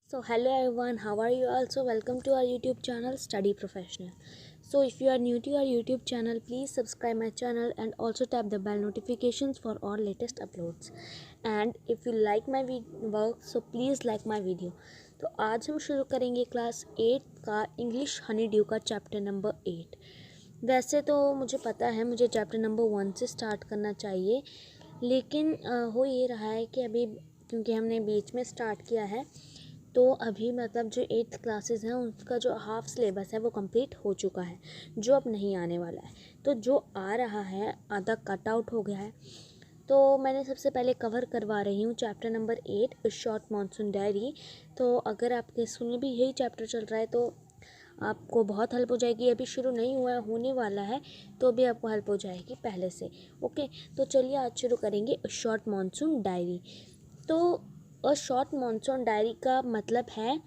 So hello everyone, how are you all? So welcome to our YouTube channel Study Professional. So if you are new to our YouTube channel, please subscribe my channel and also tap the bell notifications for all latest uploads. And if you like my work, so please like my video. तो आज हम शुरू करेंगे class 8 का English Honey due का chapter number 8। वैसे तो मुझे पता है मुझे चैप्टर नंबर 1 से स्टार्ट करना चाहिए, लेकिन हो ये रहा है कि अभी क्योंकि हमने बीच में स्टार्ट किया है तो अभी मतलब जो 8th क्लासेस हैं उसका जो हाफ सिलेबस है वो कंप्लीट हो चुका है, जो अब नहीं आने वाला है। तो जो आ रहा है आधा कट आउट हो गया है। तो मैंने सबसे पहले कवर करवा रही हूँ chapter number 8 short monsoon diary. तो अगर आपके स्कूल में भी यही चैप्टर चल रहा है तो आपको बहुत हेल्प हो जाएगी। अभी शुरू नहीं हुआ है, होने वाला है, तो भी आपको हेल्प हो जाएगी पहले से। ओके, तो चलिए आज शुरू करेंगे शॉर्ट मानसून डायरी। तो शॉर्ट मानसून डायरी का मतलब है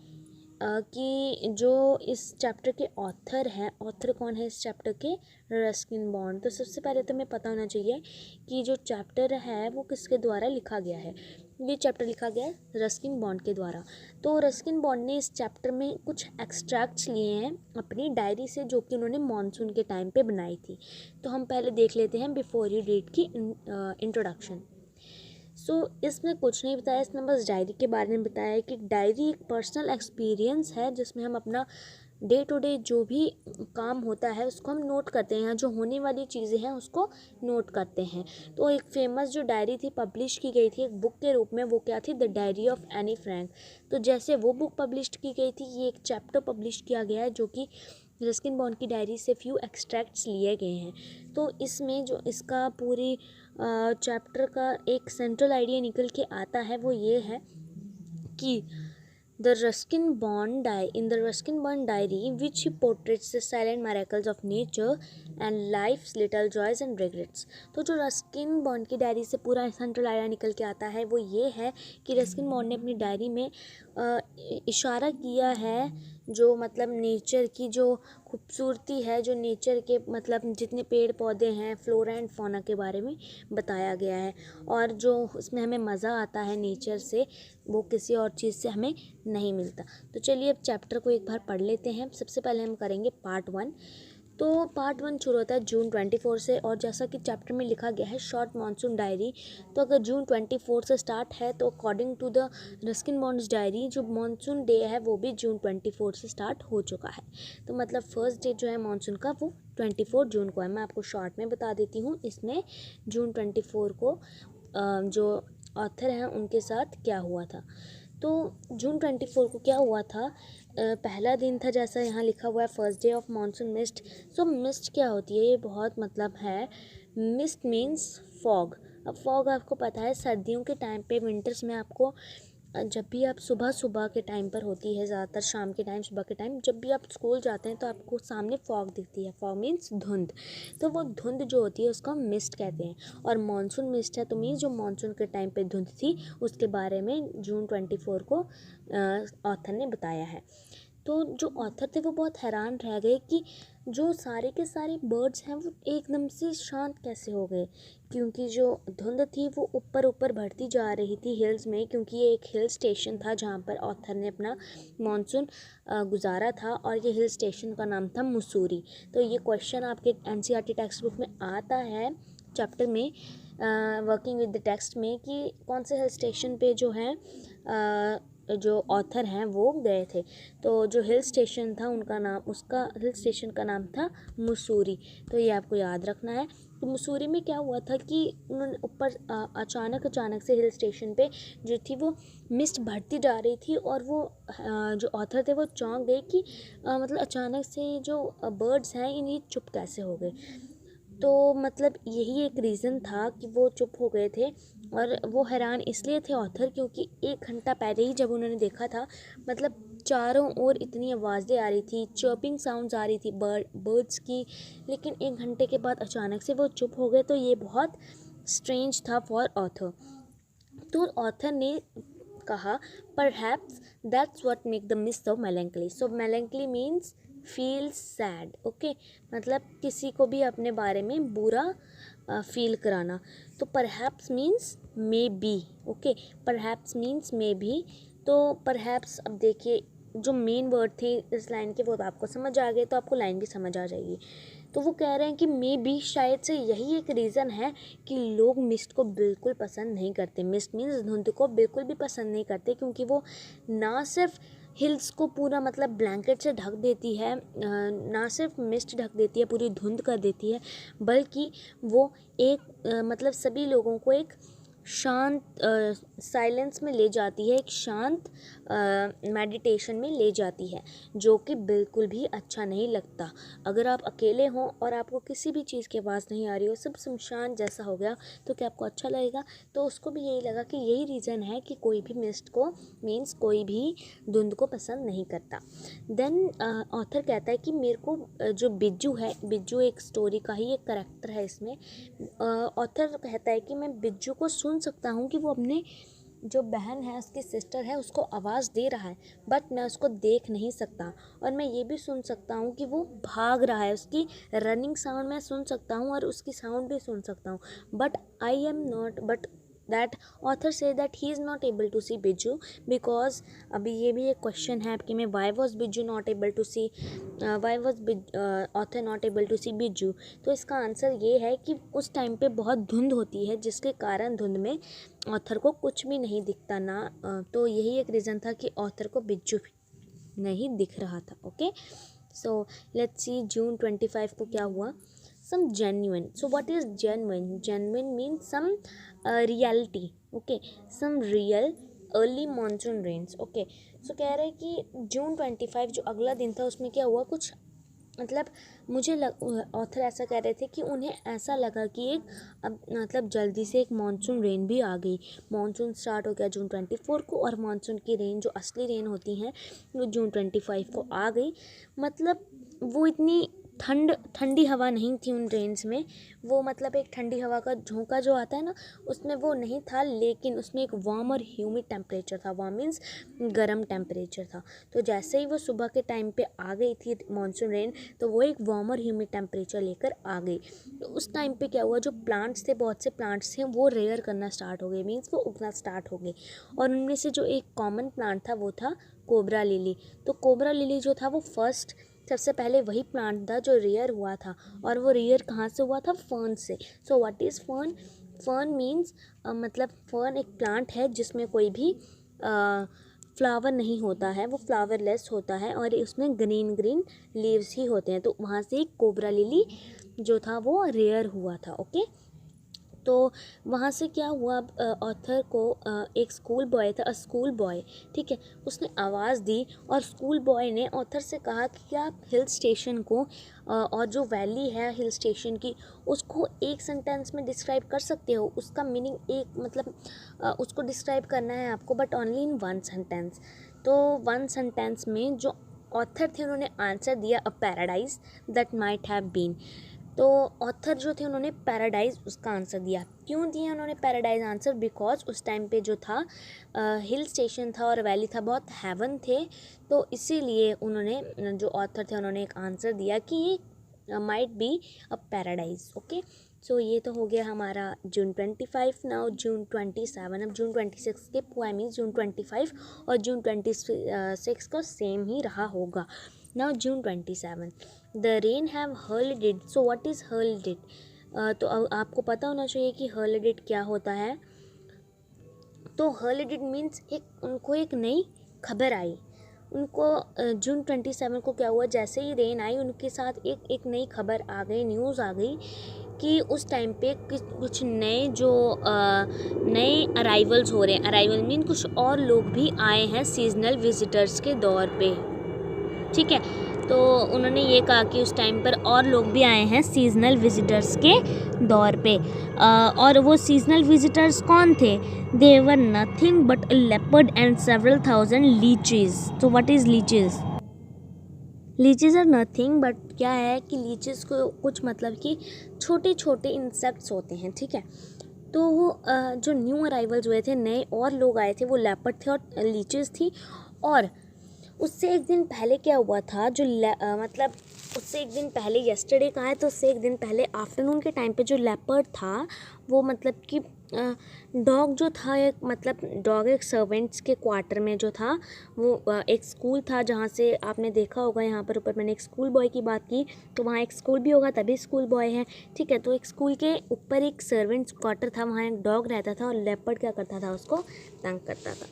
कि जो इस चैप्टर के ऑथर हैं, ऑथर कौन है इस चैप्टर के? Ruskin bond. तो सबसे पहले तो हमें पता होना चाहिए कि जो चैप्टर है वो किसके द्वारा लिखा गया है। ये चैप्टर लिखा गया है रस्किन बॉन्ड के द्वारा। तो रस्किन बॉन्ड ने इस चैप्टर में कुछ एक्सट्रैक्ट्स लिए हैं अपनी डायरी से, जो कि उन्होंने मानसून के टाइम पे बनाई थी। तो हम पहले देख लेते हैं बिफोर यू रीड की इंट्रोडक्शन। इसमें कुछ नहीं बताया, इसमें बस डायरी के बारे में बताया है कि डायरी एक पर्सनल एक्सपीरियंस है जिसमें हम अपना डे टू डे जो भी काम होता है उसको हम नोट करते हैं, जो होने वाली चीज़ें हैं उसको नोट करते हैं। तो एक फेमस जो डायरी थी पब्लिश की गई थी एक बुक के रूप में, वो क्या थी? The diary of Anne Frank. तो जैसे वो बुक पब्लिश की गई थी, ये एक चैप्टर पब्लिश किया गया है जो कि रस्किन बॉन्ड की डायरी से फ्यू एक्सट्रैक्ट्स लिए गए हैं। तो इसमें जो इसका पूरी चैप्टर का एक सेंट्रल आइडिया निकल के आता है वो ये है कि The Ruskin Bond in the Ruskin Bond diary, which he portrays the silent miracles of nature and life's little joys and regrets। तो जो रस्किन बॉन्ड की डायरी से पूरा सेंट्रल आइडिया निकल के आता है वो ये है कि रस्किन बॉन्ड ने अपनी डायरी में इशारा किया है जो मतलब नेचर की जो खूबसूरती है, जो नेचर के मतलब जितने पेड़ पौधे हैं, फ्लोरा एंड फौना के बारे में बताया गया है। और जो उसमें हमें मज़ा आता है नेचर से, वो किसी और चीज़ से हमें नहीं मिलता। तो चलिए अब चैप्टर को एक बार पढ़ लेते हैं। सबसे पहले हम करेंगे पार्ट 1। तो पार्ट 1 शुरू होता है जून 24 से, और जैसा कि चैप्टर में लिखा गया है शॉर्ट मानसून डायरी, तो अगर जून 24 से स्टार्ट है तो according to the Ruskin Bond's diary जो मानसून डे है वो भी जून 24 से स्टार्ट हो चुका है। तो मतलब फर्स्ट डे जो है मानसून का वो 24 जून को है। मैं आपको शॉर्ट में बता देती हूँ इसमें जून 24 को जो ऑथर हैं उनके साथ क्या हुआ था। तो जून 24 को क्या हुआ था? पहला दिन था, जैसा यहाँ लिखा हुआ है first day of monsoon mist. So mist क्या होती है? ये बहुत मतलब है। Mist means fog. अब फॉग आपको पता है सर्दियों के टाइम पे, विंटर्स में आपको जब भी आप सुबह सुबह के टाइम पर होती है, ज़्यादातर शाम के टाइम, सुबह के टाइम जब भी आप स्कूल जाते हैं तो आपको सामने फॉग दिखती है। फॉग मीन्स धुंध। तो वो धुंध जो होती है उसको हम मिस्ट कहते हैं। और मानसून मिस्ट है तो मीन्स जो मानसून के टाइम पे धुंध थी उसके बारे में जून 24 को ऑथर ने बताया है। तो जो ऑथर थे वो बहुत हैरान रह गए कि जो सारे के सारे बर्ड्स हैं वो एकदम से शांत कैसे हो गए, क्योंकि जो धुंध थी वो ऊपर ऊपर बढ़ती जा रही थी हिल्स में, क्योंकि ये एक हिल स्टेशन था जहाँ पर ऑथर ने अपना मानसून गुजारा था, और ये हिल स्टेशन का नाम था मसूरी। तो ये क्वेश्चन आपके एनसीईआरटी टेक्स्ट बुक में आता है चैप्टर में वर्किंग विद द टेक्स्ट में कि कौन से हिल स्टेशन पे जो है जो ऑथर हैं वो गए थे। तो जो हिल स्टेशन था उनका नाम, उसका हिल स्टेशन का नाम था मसूरी। तो ये आपको याद रखना है। तो मसूरी में क्या हुआ था कि उन्होंने ऊपर अचानक से हिल स्टेशन पे जो थी वो मिस्ट बढ़ती जा रही थी, और वो जो ऑथर थे वो चौंक गए कि मतलब अचानक से जो बर्ड्स हैं ये चुप कैसे हो गए। तो मतलब यही एक रीज़न था कि वो चुप हो गए थे। और वो हैरान इसलिए थे ऑथर क्योंकि 1 घंटा पहले ही जब उन्होंने देखा था, मतलब चारों ओर इतनी आवाज़ें आ रही थी, चर्पिंग साउंड्स आ रही थी बर्ड्स की, लेकिन 1 घंटे के बाद अचानक से वो चुप हो गए। तो ये बहुत स्ट्रेंज था फॉर ऑथर। तो ऑथर ने कहा perhaps that's what make the mist so melancholy. So melancholy means feel sad. Okay, मतलब किसी को भी अपने बारे में बुरा फील कराना। तो perhaps means may be. Okay, perhaps means may be. तो परहैप्स अब देखिए जो मेन वर्ड थे इस लाइन के वो तो आपको समझ आ गए, तो आपको लाइन भी समझ आ जाएगी। तो वो कह रहे हैं कि मे बी शायद से यही एक रीज़न है कि लोग मिस्ट को बिल्कुल पसंद नहीं करते। मिस्ट मीन्स धुंध को बिल्कुल भी पसंद नहीं करते, क्योंकि वो ना सिर्फ हिल्स को पूरा मतलब ब्लैंकेट से ढक देती है, ना सिर्फ मिस्ट ढक देती है, पूरी धुंध कर देती है, बल्कि वो एक मतलब सभी लोगों को एक शांत साइलेंस में ले जाती है, एक शांत मेडिटेशन में ले जाती है, जो कि बिल्कुल भी अच्छा नहीं लगता। अगर आप अकेले हों और आपको किसी भी चीज़ की आवाज़ नहीं आ रही हो, सब सुनसान जैसा हो गया, तो क्या आपको अच्छा लगेगा? तो उसको भी यही लगा कि यही रीज़न है कि कोई भी मिस्ट को मीन्स कोई भी धुंध को पसंद नहीं करता। देन ऑथर कहता है कि मेरे को जो बिज्जू है, बिज्जू एक स्टोरी का ही एक करेक्टर है इसमें। ऑथर कहता है कि मैं बिज्जू को सुन सकता हूँ कि वो अपने जो बहन है, उसकी सिस्टर है, उसको आवाज़ दे रहा है, बट मैं उसको देख नहीं सकता। और मैं ये भी सुन सकता हूँ कि वो भाग रहा है, उसकी रनिंग साउंड मैं सुन सकता हूँ और उसकी साउंड भी सुन सकता हूँ, but that author say that he is not able to see Biju because अभी ये भी एक क्वेश्चन है आपके में, why was Biju not able to see why was author not able to see Biju। तो इसका आंसर ये है कि उस टाइम पे बहुत धुंध होती है, जिसके कारण धुंध में ऑथर को कुछ भी नहीं दिखता ना। तो यही एक रीज़न था कि ऑथर को बिज्जू नहीं दिख रहा था। ओके, सो लेट्स सी जून 25 को क्या हुआ। Some genuine, so what is genuine? Genuine means some reality, okay, some real early monsoon rains, okay। so कह रहे हैं कि जून 25 जो अगला दिन था उसमें क्या हुआ, कुछ मतलब ऑथर ऐसा कह रहे थे कि उन्हें ऐसा लगा कि एक अब मतलब जल्दी से एक मानसून रेन भी आ गई। मानसून स्टार्ट हो गया जून 24 को, और मानसून की रेन जो असली रेन होती हैं वो जून 25 को आ गई। मतलब वो इतनी ठंडी हवा नहीं थी उन रेंज में, वो मतलब एक ठंडी हवा का झोंका जो आता है ना, उसमें वो नहीं था, लेकिन उसमें एक वार्म और ह्यूमिड टेम्परेचर था। वार्म मीन्स गर्म टेम्परेचर था। तो जैसे ही वो सुबह के टाइम पे आ गई थी मानसून रेन, तो वो एक वार्म और ह्यूमिड टेम्परेचर लेकर आ गई। तो उस टाइम पे क्या हुआ, जो प्लांट्स थे, बहुत से प्लांट्स थे, वो रेयर करना स्टार्ट हो गए, मीन्स वो उगना स्टार्ट हो गए। और उनमें से जो एक कॉमन प्लांट था वो था कोबरा लिली। तो कोबरा लिली जो था वो फर्स्ट सबसे पहले वही प्लांट था जो रेयर हुआ था, और वो रेयर कहाँ से हुआ था, फर्न से। So what is fern? Fern means मतलब फर्न एक प्लांट है जिसमें कोई भी फ्लावर नहीं होता है, वो फ्लावरलेस होता है, और उसमें ग्रीन ग्रीन लीव्स ही होते हैं। तो वहाँ से कोबरा लिली जो था वो रेयर हुआ था। ओके, तो वहाँ से क्या हुआ, ऑथर को एक स्कूल बॉय था, स्कूल बॉय, ठीक है, उसने आवाज़ दी, और स्कूल बॉय ने ऑथर से कहा कि क्या आप हिल स्टेशन को और जो वैली है हिल स्टेशन की, उसको एक सेंटेंस में डिस्क्राइब कर सकते हो। उसका मीनिंग एक मतलब उसको डिस्क्राइब करना है आपको, but only in one sentence. तो वन सेंटेंस में जो ऑथर थे उन्होंने आंसर दिया, a paradise that might have been. तो ऑथर जो थे उन्होंने पैराडाइज उसका आंसर दिया। क्यों दिया उन्होंने पैराडाइज आंसर? बिकॉज उस टाइम पे जो था हिल स्टेशन था और वैली था, बहुत हेवन थे, तो इसीलिए उन्होंने जो ऑथर थे उन्होंने एक आंसर दिया कि ये might be a paradise. Okay, so ये तो हो गया हमारा जून 25। नाउ जून 27। अब जून 26 के पोएम इज जून 25 और जून 26 को सेम ही रहा होगा। Now June 27, the rain have hurled it. So what is hurled it? तो आपको पता होना चाहिए कि hurled it क्या होता है। तो hurled it means उनको एक नई खबर आई। उनको जून 27 को क्या हुआ, जैसे ही रेन आई उनके साथ एक नई खबर आ गई, न्यूज़ आ गई कि उस टाइम पे कुछ नए जो नए अराइवल्स हो रहे हैं। अराइवल मीन कुछ और लोग भी आए हैं सीजनल विजिटर्स के दौर पे, ठीक है। तो उन्होंने ये कहा कि उस टाइम पर और लोग भी आए हैं सीजनल विजिटर्स के दौर पे, और वो सीजनल विजिटर्स कौन थे? They were nothing but a leopard and several thousand leeches. तो what is leeches? Leeches are nothing but क्या है कि लीचेस को कुछ मतलब कि छोटे छोटे इंसेक्ट्स होते हैं, ठीक है। तो वो जो न्यू अराइवल्स हुए थे, नए और लोग आए थे, वो लेपर्ड थे और लीचेस थी। और उससे एक दिन पहले क्या हुआ था, जो मतलब उससे एक दिन पहले, यस्टरडे का है तो उससे एक दिन पहले आफ्टरनून के टाइम पे जो लेपर्ड था वो मतलब कि डॉग जो था एक मतलब डॉग एक सर्वेंट्स के क्वार्टर में जो था वो एक स्कूल था, जहाँ से आपने देखा होगा यहाँ पर ऊपर मैंने एक स्कूल बॉय की बात की, तो वहाँ एक स्कूल भी होगा तभी स्कूल बॉय है, ठीक है। तो एक स्कूल के ऊपर एक सर्वेंट्स क्वार्टर था, वहाँ एक डॉग रहता था और लेपर्ड क्या करता था, उसको तंग करता था,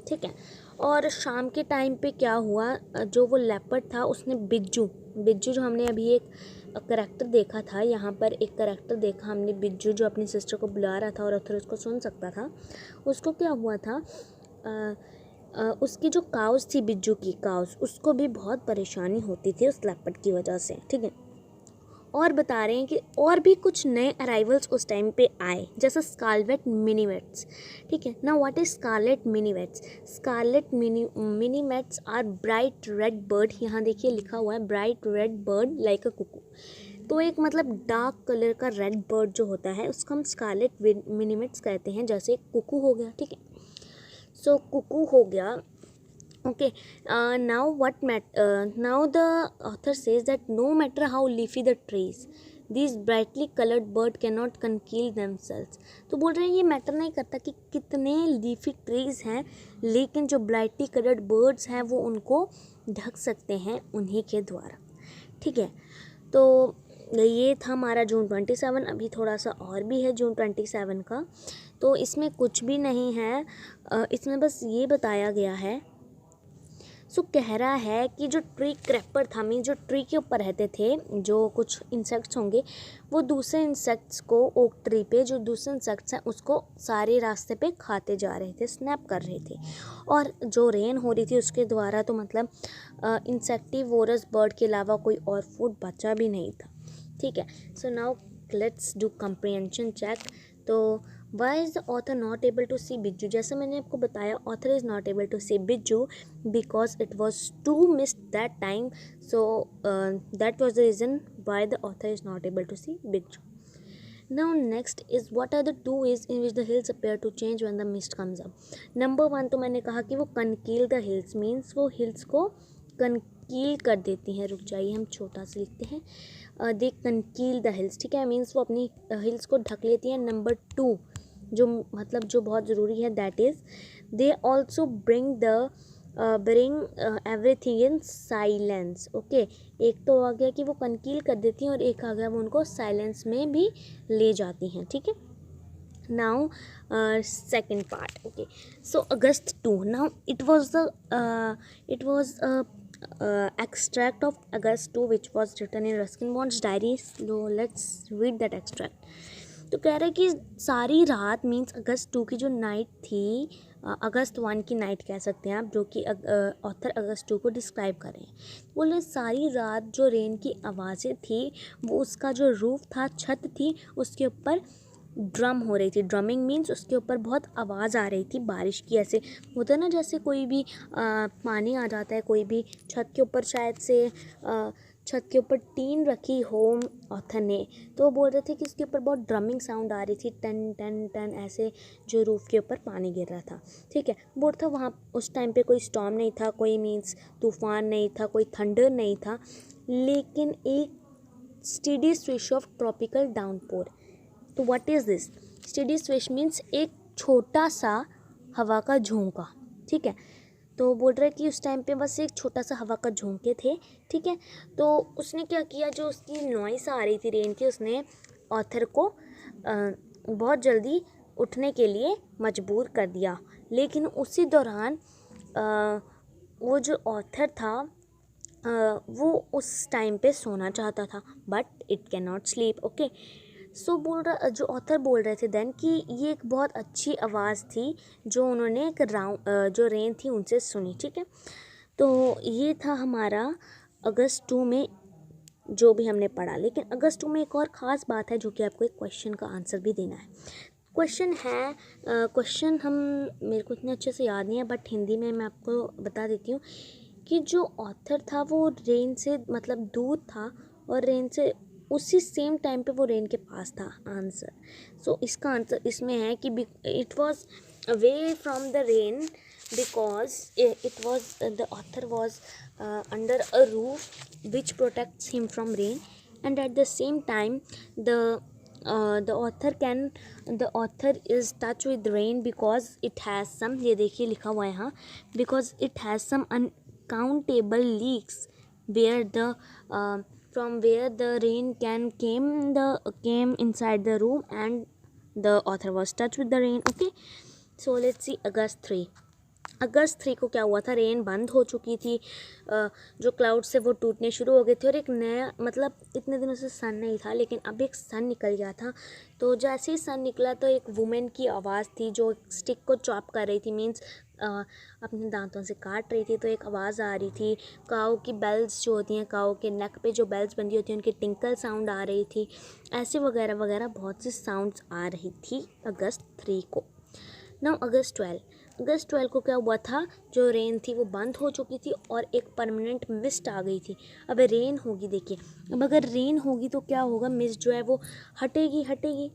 ठीक है। और शाम के टाइम पे क्या हुआ, जो वो लेपर्ड था उसने बिज्जू बिज्जू जो हमने अभी एक करेक्टर देखा था, यहाँ पर एक करेक्टर देखा हमने बिज्जू जो अपनी सिस्टर को बुला रहा था और ऑथर उसको सुन सकता था। उसको क्या हुआ था, उसकी जो काउस थी, बिज्जू की काउस, उसको भी बहुत परेशानी होती थी उस लेपर्ड की वजह से, ठीक है। और बता रहे हैं कि और भी कुछ नए अराइवल्स उस टाइम पे आए, जैसे स्कारलेट मिनीवेट्स, ठीक है ना। What is scarlet minivets? Scarlet minivets are bright red bird, यहाँ देखिए लिखा हुआ है bright red bird like a cuckoo. तो एक मतलब डार्क कलर का रेड बर्ड जो होता है उसको हम स्कारलेट मिनीवेट्स कहते हैं, जैसे कुकू हो गया, ठीक है। सो कुकू हो गया, okay. Now the author says that no matter how leafy the trees, these brightly colored bird cannot conceal themselves. तो बोल रहे हैं ये मैटर नहीं करता कि कितने लीफी ट्रीज हैं, लेकिन जो ब्राइटली कलर्ड बर्ड्स हैं वो उनको ढक सकते हैं उन्हीं के द्वारा, ठीक है। तो ये था हमारा जून 27। अभी थोड़ा सा और भी है जून 27 का, तो इसमें कुछ भी नहीं है, इसमें बस ये बताया गया है। सो कह रहा है कि जो ट्री क्रैपर था, मीन जो ट्री के ऊपर रहते थे जो कुछ इंसेक्ट्स होंगे, वो दूसरे इंसेक्ट्स को ओक ट्री पे जो दूसरे इंसेक्ट्स हैं उसको सारे रास्ते पे खाते जा रहे थे, स्नैप कर रहे थे। और जो रेन हो रही थी उसके द्वारा तो मतलब इंसेक्टिवोरस बर्ड के अलावा कोई और फूड बचा भी नहीं था, ठीक है। So now let's do comprehension check. तो Why is the author not able to see बिज्जू? जैसे मैंने आपको बताया, author is not able to see बिज्जू because it was too missed that time. So that was the reason why the author is not able to see बिज्जू. Now next is what are the two ways in which the hills appear to change when the mist comes up. Number 1 तो मैंने कहा कि वो conceal the hills means वो hills को conceal कर देती हैं। रुक जाइए, हम छोटा सा लिखते हैं, दे conceal the hills, ठीक है, मीन्स वो अपनी हिल्स को ढक लेती हैं। नंबर 2 जो मतलब जो बहुत ज़रूरी है, that is they also bring everything in silence, okay. एक तो आ गया कि वो कंकील कर देती हैं और एक आ गया वो उनको साइलेंस में भी ले जाती हैं, ठीक है। Now second part, okay. So August 2, now it was extract of August 2 which was written in Ruskin Bond's diary. So let's read that extract. तो कह रहे कि सारी रात मीन्स अगस्त 2 की जो नाइट थी, अगस्त 1 की नाइट कह सकते हैं आप, जो कि ऑथर अगस्त 2 को डिस्क्राइब कर रहे हैं। बोले सारी रात जो रेन की आवाज़ें थी वो उसका जो रूफ था, छत थी, उसके ऊपर ड्रम हो रही थी। ड्रमिंग मीन्स उसके ऊपर बहुत आवाज़ आ रही थी बारिश की, ऐसे होता है ना जैसे कोई भी पानी आ जाता है, कोई भी छत के ऊपर, शायद से छत के ऊपर टीन रखी हो ऑथर ने, तो वो बोल रहे थे कि उसके ऊपर बहुत ड्रमिंग साउंड आ रही थी, टन टन टन ऐसे, जो रूफ़ के ऊपर पानी गिर रहा था, ठीक है। बोल था वहाँ उस टाइम पे कोई स्टॉर्म नहीं था, कोई मीन्स तूफ़ान नहीं था, कोई थंडर नहीं था, लेकिन एक steady swish of tropical downpour. तो what is this? Steady swish means एक छोटा सा हवा का झोंका, ठीक है। तो बोल रहे कि उस टाइम पे बस एक छोटा सा हवा का झोंके थे, ठीक है। तो उसने क्या किया, जो उसकी नॉइस आ रही थी रेन की, उसने ऑथर को बहुत जल्दी उठने के लिए मजबूर कर दिया। लेकिन उसी दौरान वो जो ऑथर था वो उस टाइम पे सोना चाहता था, but it can not sleep, okay. So जो ऑथर बोल रहे थे देन कि ये एक बहुत अच्छी आवाज़ थी जो उन्होंने एक जो रेन थी उनसे सुनी, ठीक है। तो ये था हमारा अगस्त 2 में जो भी हमने पढ़ा। लेकिन अगस्त 2 में एक और ख़ास बात है जो कि आपको एक क्वेश्चन का आंसर भी देना है। क्वेश्चन हम मेरे को इतने अच्छे से याद नहीं है, बट हिंदी में मैं आपको बता देती हूँ कि जो ऑथर था वो रेन से मतलब दूर था और रेन से उसी सेम टाइम पे वो रेन के पास था। आंसर, सो इसका आंसर इसमें है कि it was away from the rain because the author was under a roof which protects him from rain, and at the same time the the author is touch with rain because it has some, ये देखिए लिखा हुआ है यहाँ, because it has some uncountable leaks where the from where the rain came inside the room and the author was touched with the rain. Okay, so let's see August 3. अगस्त 3 को क्या हुआ था, रेन बंद हो चुकी थी, जो क्लाउड्स थे वो टूटने शुरू हो गए थे और एक नया, मतलब इतने दिनों से सन नहीं था लेकिन अब एक सन निकल गया था। तो जैसे ही सन निकला तो एक वुमेन की आवाज़ थी जो स्टिक को चॉप कर रही थी, मीन्स अपने दांतों से काट रही थी। तो एक आवाज़ आ रही थी, काऊ की बेल्स जो होती हैं, काऊ के नेक पे जो बेल्स बंधी होती हैं उनकी टिंकल साउंड आ रही थी, ऐसे वगैरह वगैरह बहुत सी साउंड्स आ रही थी अगस्त 3 को। नाउ अगस्त 12 को क्या हुआ था, जो रेन थी वो बंद हो चुकी थी और एक परमानेंट मिस्ट आ गई थी। अब रेन होगी, देखिए अब अगर रेन होगी तो क्या होगा, मिस्ट जो है वो हटेगी,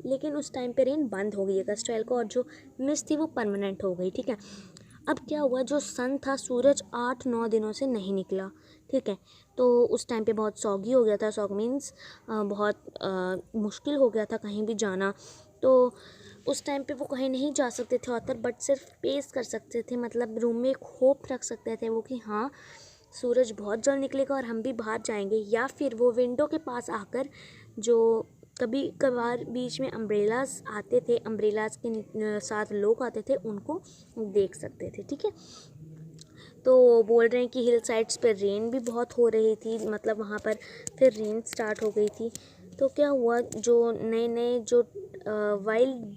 लेकिन उस टाइम पे रेन बंद हो गई अगस्त 12 को और जो मिस्ट थी वो परमानेंट हो गई। ठीक है, अब क्या हुआ, जो सन था, सूरज 8-9 दिनों से नहीं निकला। ठीक है, तो उस टाइम पे बहुत सॉगी हो गया था, सॉग मीन्स बहुत मुश्किल हो गया था कहीं भी जाना। तो उस टाइम पे वो कहीं नहीं जा सकते थे ऑथर, बट सिर्फ पेश कर सकते थे, मतलब रूम में एक होप रख सकते थे वो कि हाँ सूरज बहुत जल्द निकलेगा और हम भी बाहर जाएंगे। या फिर वो विंडो के पास आकर, जो कभी कभार बीच में अम्ब्रेलास आते थे, अम्ब्रेलास के साथ लोग आते थे, उनको देख सकते थे। ठीक है, तो बोल रहे हैं कि हिल साइड्स पर रेन भी बहुत हो रही थी, मतलब वहाँ पर फिर रेन स्टार्ट हो गई थी। तो क्या हुआ, जो नए जो वाइल्ड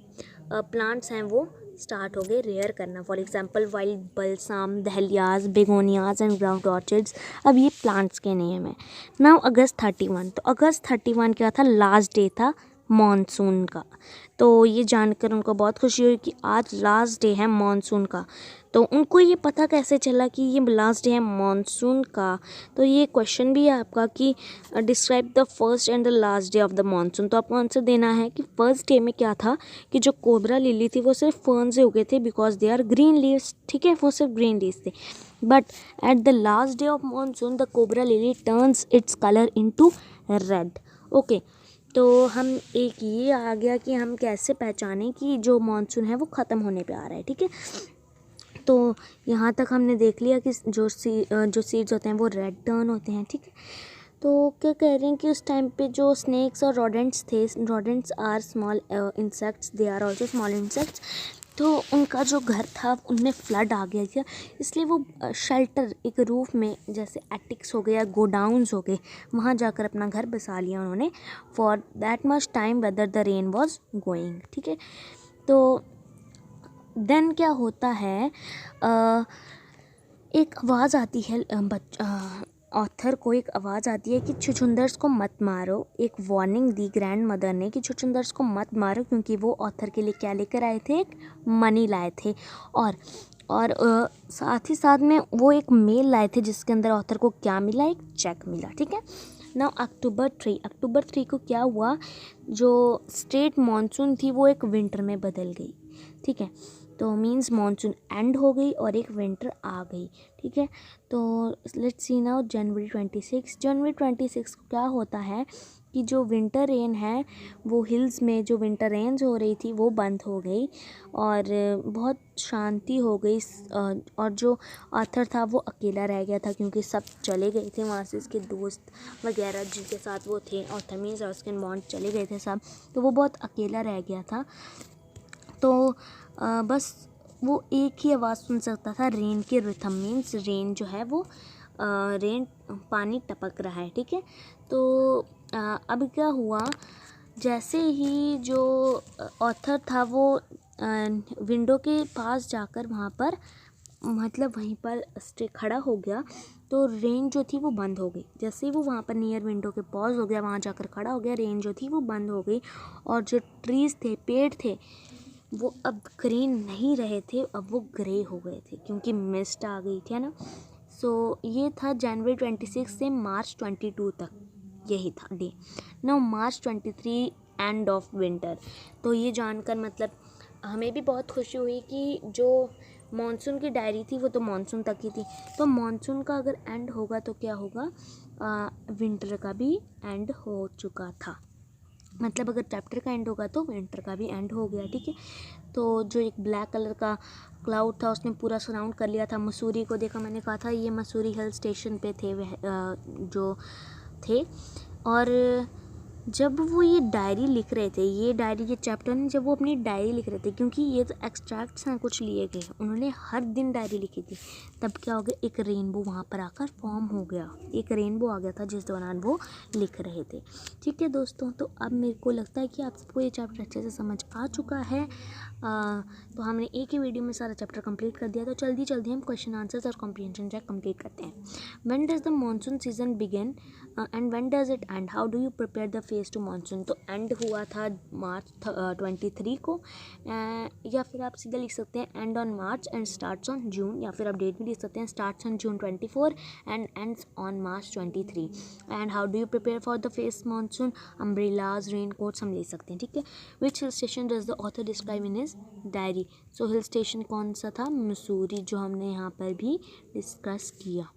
प्लांट्स हैं वो स्टार्ट हो गए रेयर करना। For example wild balsam, dahlias, begonias and ground orchids. अब ये प्लांट्स के नेम है। नाउ अगस्त 31, तो अगस्त 31 क्या था, लास्ट डे था मॉनसून का। तो ये जानकर उनको बहुत खुशी हुई कि आज लास्ट डे है मॉनसून का। तो उनको ये पता कैसे चला कि ये लास्ट डे है मॉनसून का, तो ये क्वेश्चन भी है आपका कि describe the first and the last day of the monsoon. तो आपको आंसर देना है कि फर्स्ट डे में क्या था कि जो कोबरा लिली थी वो सिर्फ फर्न से उगे थे, because they are green leaves. ठीक है, वो सिर्फ ग्रीन लीव्स थे, but at the last day of monsoon the cobra lily turns its colour into red. Okay, तो हम एक ये आ गया कि हम कैसे पहचानें कि जो मॉनसून है वो ख़त्म होने पे आ रहा है। ठीक है, तो यहाँ तक हमने देख लिया कि जो सीड्स होते हैं वो रेड टर्न होते हैं। ठीक है, तो क्या कह रहे हैं कि उस टाइम पे जो स्नेक्स और रोडेंट्स थे, rodents are small insects, they are also small insects. तो उनका जो घर था उनमें फ्लड आ गया था, इसलिए वो शेल्टर, एक रूफ में, जैसे एटिक्स हो गए या गोडाउन्स हो गए, वहाँ जाकर अपना घर बसा लिया उन्होंने for that much time whether the rain was going. ठीक है, तो देन क्या होता है, एक आवाज़ आती है, ऑथर को एक आवाज़ आती है कि छुछुंदर्स को मत मारो। एक वार्निंग दी ग्रैंड मदर ने कि छुछुंदर्स को मत मारो, क्योंकि वो ऑथर के लिए क्या लेकर आए थे, एक मनी लाए थे, और साथ ही साथ में वो एक मेल लाए थे जिसके अंदर ऑथर को क्या मिला, एक चेक मिला। ठीक है, नाउ अक्टूबर 3 को क्या हुआ, जो स्टेट मॉनसून थी वो एक विंटर में बदल गई। ठीक है, तो मींस मॉनसून एंड हो गई और एक विंटर आ गई। ठीक है, तो लेट्स सी नाउ जनवरी 26 को क्या होता है कि जो विंटर रेन है वो हिल्स में जो विंटर रेन्स हो रही थी वो बंद हो गई और बहुत शांति हो गई। और जो ऑथर था वो अकेला रह गया था, क्योंकि सब चले गए थे वहाँ से, उसके दोस्त वगैरह जिनके साथ वो थे, ऑथर मीन्स रस्किन बॉन्ड, चले गए थे सब, तो वो बहुत अकेला रह गया था। तो बस वो एक ही आवाज़ सुन सकता था, रेन के रिथम, मीन्स रेन जो है वो रेन, पानी टपक रहा है। ठीक है, तो अब क्या हुआ, जैसे ही जो ऑथर था वो विंडो के पास जाकर वहाँ पर, मतलब वहीं पर खड़ा हो गया, तो रेन जो थी वो बंद हो गई। जैसे ही वो वहाँ पर नियर विंडो के पॉज हो गया, वहाँ जाकर खड़ा हो गया, रेन जो थी वो बंद हो गई और जो ट्रीज़ थे, पेड़ थे, वो अब ग्रीन नहीं रहे थे, अब वो ग्रे हो गए थे क्योंकि मिस्ट आ गई थी, है ना। सो ये था जनवरी 26 से मार्च 22 तक, यही था day. Now March 23 end of winter. तो ये जानकर मतलब हमें भी बहुत खुशी हुई कि जो मॉनसून की डायरी थी वो तो मॉनसून तक ही थी, तो मॉनसून का अगर एंड होगा तो क्या होगा, विंटर का भी एंड हो चुका था। मतलब अगर चैप्टर का एंड होगा तो विंटर का भी एंड हो गया, ठीक है। तो जो एक ब्लैक कलर का क्लाउड था उसने पूरा सराउंड कर लिया था मसूरी को। देखा, मैंने कहा था ये मसूरी हिल स्टेशन पे थे वह जो थे। और जब वो ये डायरी लिख रहे थे, ये डायरी के चैप्टर में जब वो अपनी डायरी लिख रहे थे, क्योंकि ये तो एक्सट्रैक्ट्स हैं कुछ लिए गए, उन्होंने हर दिन डायरी लिखी थी, तब क्या हो गया, एक रेनबो वहाँ पर आकर फॉर्म हो गया। एक रेनबो आ गया था जिस दौरान वो लिख रहे थे, ठीक है दोस्तों। तो अब मेरे को लगता है कि आप सबको ये चैप्टर अच्छे से समझ आ चुका है। तो हमने एक ही वीडियो में सारा चैप्टर कंप्लीट कर दिया। तो जल्दी जल्दी हम क्वेश्चन आंसर्स और कॉम्प्रिहेंशन चेक कंप्लीट करते हैं। When does the monsoon season begin and when does it end, how do you prepare the face to monsoon. तो एंड हुआ था मार्च 23 को, या फिर आप सीधा लिख सकते हैं end on March and starts on June, या फिर आप डेट भी लिख सकते हैं starts on June 24 and ends on March 23। And how do you prepare for the face monsoon, umbrellas, raincoats हम ले सकते हैं, ठीक है। Which hill station does the author describe in his diary. So hill station कौन सा था, मसूरी, जो हमने यहाँ पर भी डिस्कस किया।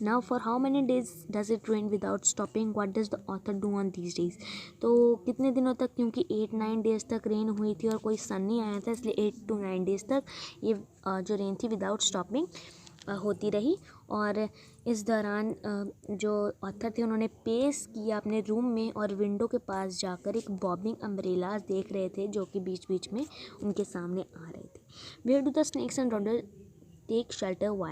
Now for how many days does it rain without stopping, what does the author do on these days. तो कितने दिनों तक, क्योंकि 8-9 डेज तक रेन हुई थी और कोई सन नहीं आया था, इसलिए 8 to 9 डेज तक ये जो रेन थी विदाउट स्टॉपिंग होती रही। और इस दौरान जो ऑथर थे उन्होंने पेस किया अपने रूम में और विंडो के पास जाकर एक बॉबिंग अम्ब्रेलाज देख रहे थे जो कि बीच बीच में उनके सामने आ रहे थे। Where do the snakes and रॉडर take shelter? Why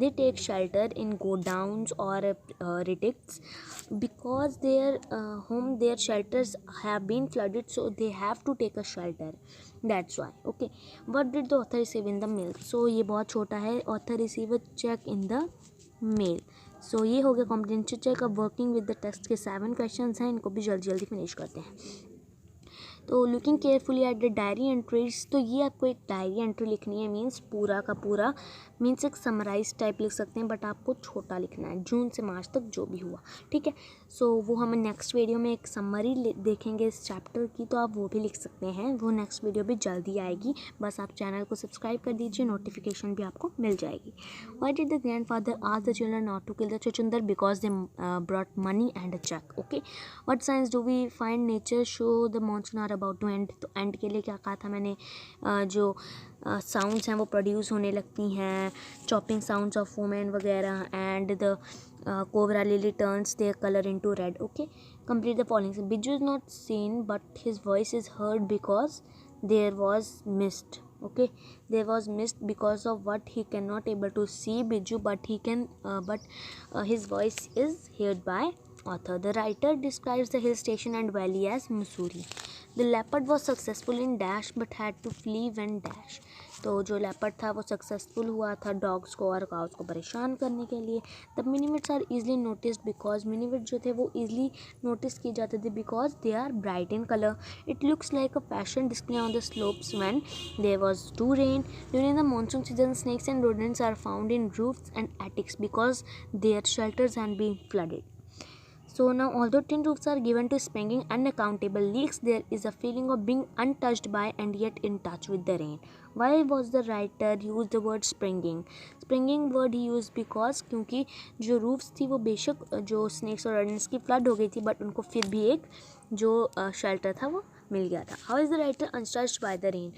they take shelter in go downs or reticts? Because their home, their shelters have been flooded, so they have to take a shelter, that's why. Okay, what did the author receive in the mail? So ये बहुत छोटा है, author receive a check in the mail. So ये हो गया comprehension check। अब working with the text के 7 questions हैं, इनको भी जल्दी जल्दी फिनिश करते हैं। तो looking carefully at the diary entries, तो ये आपको एक डायरी एंट्री लिखनी है, मीन्स पूरा का पूरा, मीन्स एक समराइज टाइप लिख सकते हैं, बट आपको छोटा लिखना है, जून से मार्च तक जो भी हुआ, ठीक है। सो वो हम नेक्स्ट वीडियो में एक समरी देखेंगे इस चैप्टर की, तो आप वो भी लिख सकते हैं, वो नेक्स्ट वीडियो भी जल्दी आएगी। बस आप चैनल को सब्सक्राइब कर दीजिए, नोटिफिकेशन भी आपको मिल जाएगी। Why did the grandfather ask the children not to kill the चुचुंदर, because they brought money and a cheque. Okay, what signs do we find nature show the monsoon are about to end. तो end के लिए क्या कहा था मैंने, जो sounds हैं वो प्रोड्यूस होने लगती हैं, चॉपिंग साउंड्स ऑफ वुमेन वगैरह, and the cobra lily turns their colour into red. Okay, complete the following. Biju is not seen but his voice is heard because there was mist. Okay, there was mist because of what he cannot able to see Biju, but he can his voice is heard by author. The writer describes the hill station and valley as Mussoorie. The leopard was successful in dash but had to flee when dash. तो जो leopard था वो successful हुआ था dogs को और cows को परेशान करने के लिए। The minivets are easily noticed because, minivet जो थे वो ईजिली नोटिस किए जाते थे because they are bright in colour. It looks like a fashion display on the slopes when there was to rain. During the monsoon season snakes and rodents are found in roofs and attics because their shelters had been flooded. So now, although tin roofs are given to springing unaccountable leaks, there is a feeling of being untouched by and yet in touch with the rain. Why was the writer used the word springing? Springing word he used because क्योंकि जो roofs थी वो बेशक जो snakes और rodents की flood हो गई थी, but उनको फिर भी एक जो shelter था वो मिल गया था. How is the writer untouched by the rain?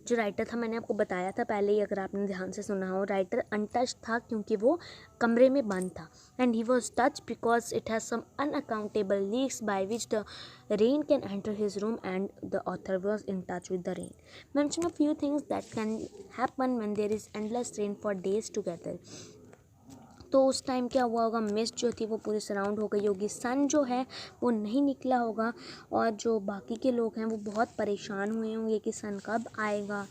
जो राइटर था मैंने आपको बताया था पहले ही, अगर आपने ध्यान से सुना हो, राइटर अनटच्ड था क्योंकि वो कमरे में बंद था। And he was touch because it has some unaccountable leaks by which the rain can enter his room and the author was in touch with the rain. Mention a few things that can happen when there is endless rain for days together. तो उस time क्या हुआ होगा, mist जो थी वो पूरी surround हो गई होगी, सन जो है वो नहीं निकला होगा, और जो बाकी के लोग हैं वो बहुत परेशान हुए होंगे कि सन कब आएगा,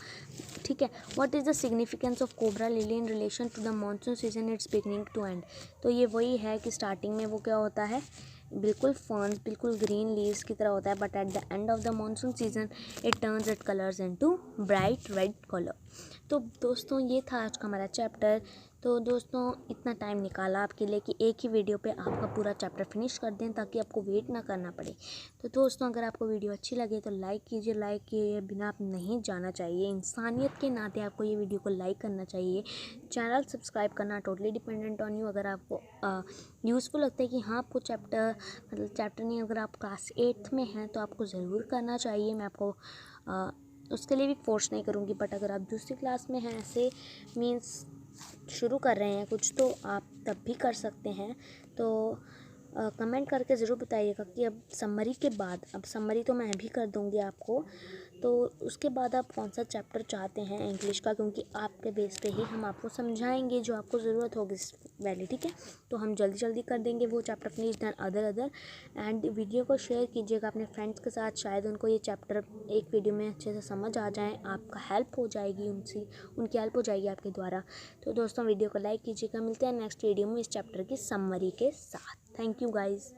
ठीक है। What is the significance of cobra lily in relation to the monsoon season its beginning to end. तो ये वही है कि स्टार्टिंग में वो क्या होता है, बिल्कुल फर्न्स, बिल्कुल ग्रीन लीव्स की तरह होता है, but at the end of the monsoon season it turns it colours into bright red colour. तो दोस्तों ये था आज का हमारा चैप्टर। तो दोस्तों इतना टाइम निकाला आपके लिए कि एक ही वीडियो पे आपका पूरा चैप्टर फिनिश कर दें ताकि आपको वेट ना करना पड़े। तो दोस्तों अगर आपको वीडियो अच्छी लगे तो लाइक कीजिए, लाइक किए बिना आप नहीं जाना चाहिए। इंसानियत के नाते आपको ये वीडियो को लाइक करना चाहिए। चैनल सब्सक्राइब करना टोटली डिपेंडेंट ऑन यू। अगर आपको यूज़फुल लगता है कि हाँ आपको चैप्टर नहीं, अगर आप क्लास 8th में हैं तो आपको ज़रूर करना चाहिए। मैं आपको उसके लिए भी फोर्स नहीं करूँगी। बट अगर आप दूसरी क्लास में हैं, ऐसे मीन्स शुरू कर रहे हैं कुछ, तो आप तब भी कर सकते हैं। तो कमेंट करके ज़रूर बताइएगा कि अब समरी के बाद, अब समरी तो मैं भी कर दूँगी आपको, तो उसके बाद आप कौन सा चैप्टर चाहते हैं इंग्लिश का, क्योंकि आपके बेस पे ही हम आपको समझाएंगे जो आपको ज़रूरत होगी वैली। ठीक है, तो हम जल्दी जल्दी कर देंगे वो chapter finish then other and video को शेयर कीजिएगा अपने फ्रेंड्स के साथ। शायद उनको ये चैप्टर एक वीडियो में अच्छे से समझ आ जाए, आपका हेल्प हो जाएगी, उनकी हेल्प हो जाएगी आपके द्वारा। तो दोस्तों वीडियो को लाइक कीजिएगा। मिलते हैं नेक्स्ट वीडियो में इस चैप्टर की समरी के साथ। Thank you guys.